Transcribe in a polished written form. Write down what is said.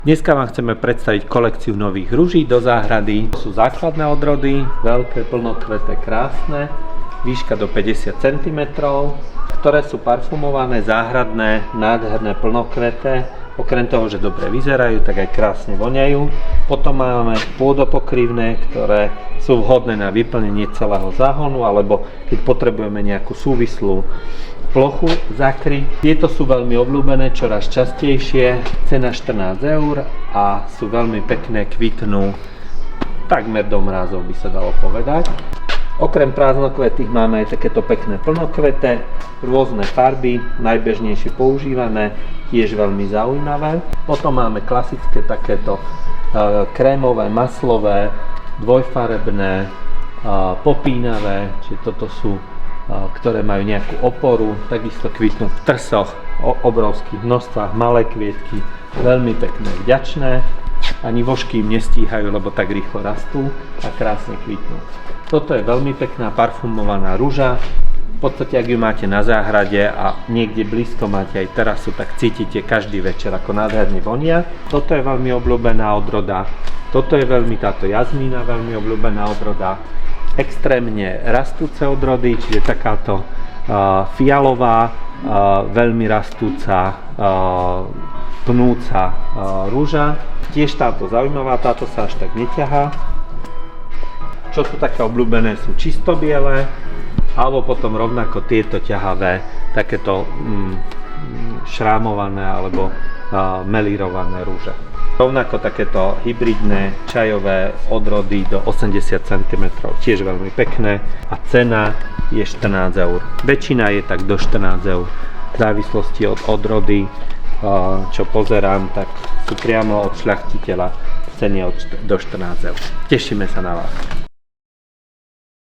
Dneska vám chceme predstaviť kolekciu nových ruží do záhrady. To sú základné odrody, veľké, plnokveté, krásne, výška do 50 cm, ktoré sú parfumované, záhradné, nádherné, plnokveté. Okrem toho, že dobre vyzerajú, tak aj krásne voňajú. Potom máme pôdopokrývne, ktoré sú vhodné na vyplnenie celého záhonu, alebo keď potrebujeme nejakú súvislú plochu zakryť. Tieto sú veľmi obľúbené, čoraz častejšie, cena 14 € a sú veľmi pekné, kvitnú takmer do mrázov, by sa dalo povedať. Okrem prázdnokvetých máme aj takéto pekné plnokveté, rôzne farby, najbežnejšie používané, tiež veľmi zaujímavé. Potom máme klasické takéto krémové, maslové, dvojfarebné, popínavé, čiže toto sú ktoré majú nejakú oporu, takisto kvitnú v trsoch, obrovských množstvách, malé kvietky, veľmi pekné, vďačné, ani vožky im nestíhajú, lebo tak rýchlo rastú a krásne kvitnú. Toto je veľmi pekná parfumovaná ruža, v podstate ak ju máte na záhrade a niekde blízko máte aj terasu, tak cítite každý večer, ako nádherne vonia. Toto je veľmi obľúbená odroda, toto je táto jazmína veľmi obľúbená odroda. Extrémne rastúce odrody, čiže takáto fialová, veľmi rastúca, pnúca ruža. Tiež táto zaujímavá, táto sa až tak neťahá. Čo sú také obľúbené, sú čisto biele, alebo potom rovnako tieto ťahavé, takéto šrámované alebo melírované rúže. Rovnako takéto hybridné čajové odrody do 80 cm, tiež veľmi pekné a cena je 14 €. Väčšina je tak do 14 €. V závislosti od odrody, čo pozerám, tak sú priamo od šľachtiteľa ceny do 14 €. Tešíme sa na vás.